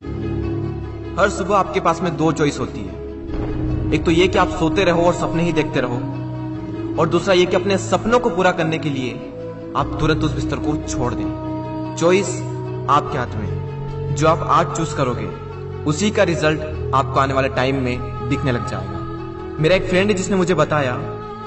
हर सुबह आपके पास में दो चॉइस होती है। एक तो ये कि आप सोते रहो और सपने ही देखते रहो, और दूसरा ये कि अपने सपनों को पूरा करने के लिए आप तुरंत उस बिस्तर को छोड़ दें। चॉइस आपके हाथ में। जो आप आज चूज करोगे उसी का रिजल्ट आपको आने वाले टाइम में दिखने लग जाएगा। मेरा एक फ्रेंड है जिसने मुझे बताया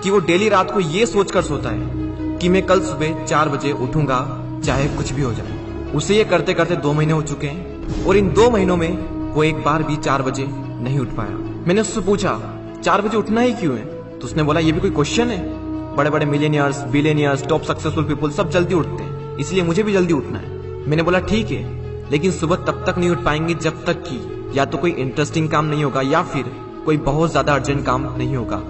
कि वो डेली रात को ये सोचकर सोता है कि मैं कल सुबह 4 बजे उठूंगा चाहे कुछ भी हो जाए। उसे ये करते करते 2 महीने हो चुके हैं और इन 2 महीनों में वो एक बार भी 4 बजे नहीं उठ पाया। मैंने उससे पूछा 4 बजे उठना ही क्यों है, तो उसने बोला ये भी कोई क्वेश्चन है। बड़े बड़े millionaires, billionaires, top successful people सब जल्दी उठते हैं, इसलिए मुझे भी जल्दी उठना है। मैंने बोला ठीक है, लेकिन सुबह तब तक नहीं उठ पाएंगे जब तक कि या तो कोई इंटरेस्टिंग काम नहीं होगा या फिर कोई बहुत ज्यादा अर्जेंट काम नहीं होगा।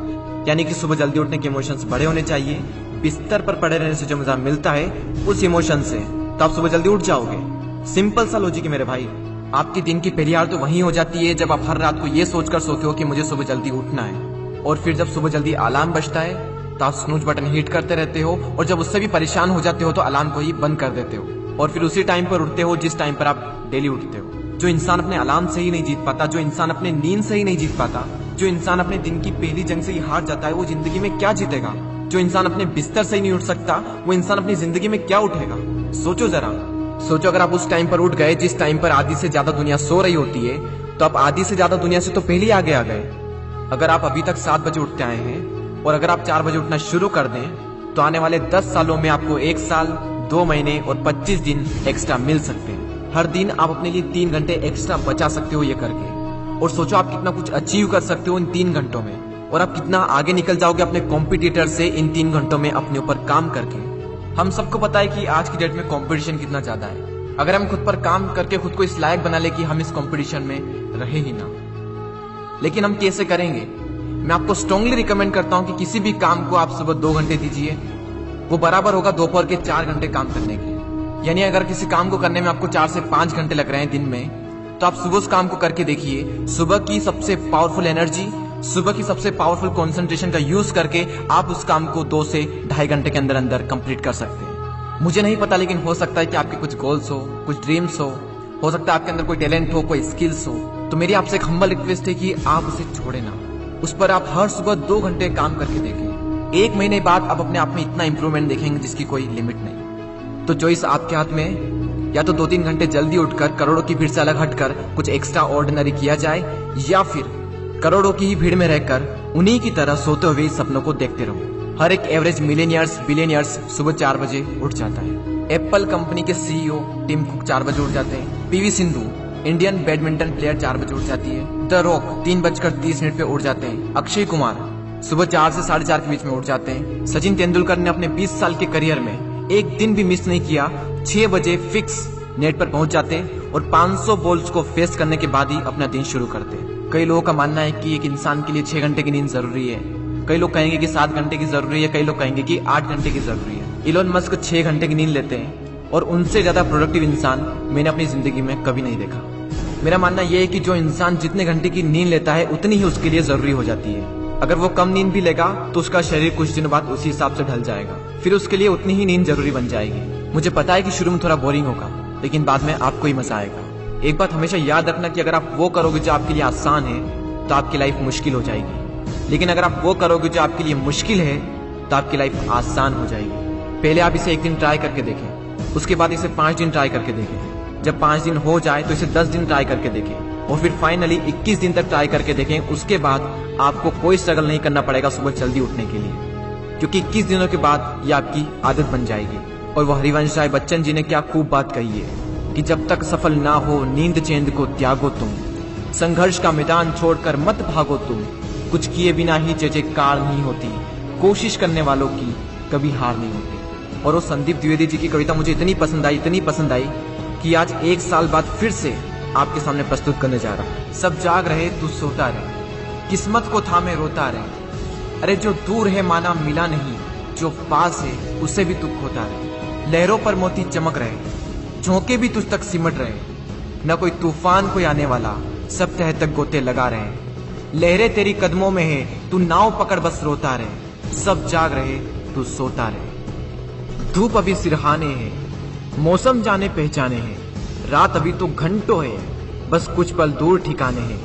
यानी कि सुबह जल्दी उठने के इमोशंस बड़े होने चाहिए। बिस्तर पर पड़े रहने से जो मजा मिलता है उस इमोशन से, तो आप सुबह जल्दी उठ जाओगे। सिंपल सा लॉजिक है मेरे भाई। आपके दिन की पहली हार तो वही हो जाती है जब आप हर रात को ये सोचकर सोते हो कि मुझे सुबह जल्दी उठना है, और फिर जब सुबह जल्दी अलार्म बजता है तो आप स्नूज बटन हिट करते रहते हो, और जब उससे भी परेशान हो जाते हो तो अलार्म को ही बंद कर देते हो, और फिर उसी टाइम पर उठते हो जिस टाइम पर आप डेली उठते हो। जो इंसान अपने अलार्म से ही नहीं जीत पाता, जो इंसान अपने नींद से ही नहीं जीत पाता, जो इंसान अपने दिन की पहली जंग से ही हार जाता है, वो जिंदगी में क्या जीतेगा। जो इंसान अपने बिस्तर से ही नहीं उठ सकता, वो इंसान अपनी जिंदगी में क्या उठेगा। सोचो जरा, सोचो अगर आप उस टाइम पर उठ गए जिस टाइम पर आधी से ज्यादा दुनिया सो रही होती है, तो आप आधी से ज्यादा दुनिया से तो पहले ही आगे आ गए। अगर आप अभी तक 7 बजे उठते आए हैं और अगर आप 4 बजे उठना शुरू कर दें तो आने वाले 10 सालों में आपको 1 साल, 2 महीने और 25 दिन एक्स्ट्रा मिल सकते हैं। हर दिन आप अपने लिए 3 घंटे एक्स्ट्रा बचा सकते हो ये करके, और सोचो आप कितना कुछ अचीव कर सकते हो इन 3 घंटों में, और आप कितना आगे निकल जाओगे अपने कॉम्पिटिटर से इन 3 घंटों में अपने ऊपर काम करके। हम सबको पता है कि आज की डेट में कंपटीशन कितना ज्यादा है। अगर हम खुद पर काम करके खुद को इस लायक बना ले कि हम इस कंपटीशन में रहे ही ना, लेकिन हम कैसे करेंगे? मैं आपको स्ट्रांगली रिकमेंड करता हूं कि किसी भी काम को आप सुबह 2 घंटे दीजिए, वो बराबर होगा दोपहर के 4 घंटे काम करने के। यानी अगर किसी काम को करने में आपको 4 से 5 घंटे लग रहे हैं दिन में, तो आप सुबह उस काम को करके देखिए। सुबह की सबसे पावरफुल एनर्जी, सुबह की सबसे पावरफुल कंसंट्रेशन का यूज करके आप उस काम को 2 से 2.5 घंटे के अंदर अंदर कंप्लीट कर सकते हैं। मुझे नहीं पता, लेकिन हो सकता है कि आपके कुछ गोल्स कुछ ड्रीम्स हो सकता है आपके अंदर कोई टैलेंट हो, कोई स्किल्स हो, तो मेरी आपसे एक हम्बल रिक्वेस्ट है कि आप उसे छोड़े ना। उस पर आप हर सुबह 2 घंटे काम करके देखें। 1 महीने बाद आप अपने आप में इतना इंप्रूवमेंट देखेंगे जिसकी कोई लिमिट नहीं। तो चॉइस आपके हाथ में है, या तो 2-3 घंटे जल्दी उठकर करोड़ों की भीड़ से अलग हटकर कुछ एक्स्ट्रा ऑर्डिनरी किया जाए, या फिर करोड़ों की ही भीड़ में रहकर उन्हीं की तरह सोते हुए सपनों को देखते रहो। हर एक एवरेज मिलियनियर्स, बिलियनियर्स सुबह 4 बजे उठ जाता है। एप्पल कंपनी के सीईओ टिम कुक 4 बजे उठ जाते हैं। PV Sindhu, Indian badminton player 4 बजे उठ जाती है। द रॉक 3:30 पे उठ जाते हैं। अक्षय कुमार सुबह 4 से 4:30 के बीच में उठ जाते हैं। सचिन तेंदुलकर ने अपने 20 साल के करियर में एक दिन भी मिस नहीं किया, 6 बजे फिक्स नेट पर पहुंच जाते हैं और 500 बॉल्स को फेस करने के बाद ही अपना दिन शुरू करते हैं। कई लोगों का मानना है कि एक इंसान के लिए 6 घंटे की नींद जरूरी है, कई लोग कहेंगे कि 7 घंटे की जरूरी है, कई लोग कहेंगे कि 8 घंटे की जरूरी है। इलोन मस्क 6 घंटे की नींद लेते हैं, और उनसे ज्यादा प्रोडक्टिव इंसान मैंने अपनी जिंदगी में कभी नहीं देखा। मेरा मानना यह है कि जो इंसान जितने घंटे की नींद लेता है उतनी ही उसके लिए जरूरी हो जाती है। अगर वो कम नींद भी लेगा तो उसका शरीर कुछ दिनों बाद उसी हिसाब से ढल जाएगा, फिर उसके लिए उतनी ही नींद जरूरी बन जाएगी। मुझे पता है कि शुरू में थोड़ा बोरिंग होगा, लेकिन बाद में आपको ही मजा आएगा। एक बात हमेशा याद रखना कि अगर आप वो करोगे जो आपके लिए आसान है तो आपकी लाइफ मुश्किल हो जाएगी, लेकिन अगर आप वो करोगे जो आपके लिए मुश्किल है तो आपकी लाइफ आसान हो जाएगी। पहले आप इसे 1 दिन ट्राई करके देखें, उसके बाद इसे 5 दिन ट्राई करके देखें। जब 5 दिन हो जाए तो इसे 10 दिन ट्राई करके देखें, और फिर फाइनली 21 दिन तक ट्राई करके देखें। उसके बाद आपको कोई स्ट्रगल नहीं करना पड़ेगा सुबह जल्दी उठने के लिए, क्योंकि 21 दिनों के बाद ये आपकी आदत बन जाएगी। और वो हरिवंश राय बच्चन जी ने क्या खूब बात कही है कि जब तक सफल ना हो नींद चैन को त्यागो तुम, संघर्ष का मैदान छोड़कर मत भागो तुम, कुछ किए बिना ही जय जयकार नहीं होती, कोशिश करने वालों की कभी हार नहीं होती। और वो संदीप द्विवेदी जी की कविता मुझे इतनी पसंद आई कि आज 1 साल बाद फिर से आपके सामने प्रस्तुत करने जा रहा हूं। सब जाग रहे तू सोता रहे, किस्मत को थामे रोता रहे, अरे जो दूर है माना मिला नहीं, जो पास है उसे भी तू खोता रहे। लहरों पर मोती चमक रहे, झोंके भी तुझ तक सिमट रहे, न कोई तूफान कोई आने वाला, सब तह तक गोते लगा रहे। लहरें तेरी कदमों में है, तू नाव पकड़ बस रोता रहे, सब जाग रहे तू सोता रहे। धूप अभी सिरहाने है, मौसम जाने पहचाने हैं, रात अभी तो घंटों है, बस कुछ पल दूर ठिकाने हैं,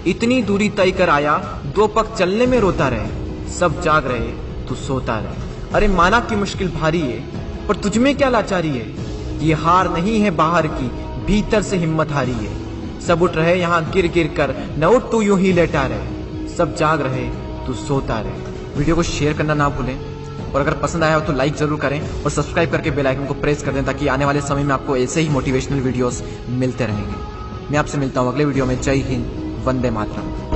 इतनी दूरी तय कर आया, 2 पग चलने में रोता रहे। सब जाग रहे, तू सोता रहे। अरे माना की मुश्किल भारी है, पर तुझमें क्या लाचारी है। ये हार नहीं है बाहर की, भीतर से हिम्मत हारी है। सब उठ रहे यहाँ गिर गिर कर, न उठ तू यूं ही लेटा रहे। सब जाग रहे, तू सोता रहे। वीडियो को शेयर करना ना भूलें, और अगर पसंद आया हो तो लाइक जरूर करें और सब्सक्राइब करके बेल आइकन को प्रेस कर दें, ताकि आने वाले समय में आपको ऐसे ही मोटिवेशनल वीडियोस मिलते रहेंगे। मैं आपसे मिलता हूँ अगले वीडियो में। जय हिंद, वंदे मातरम।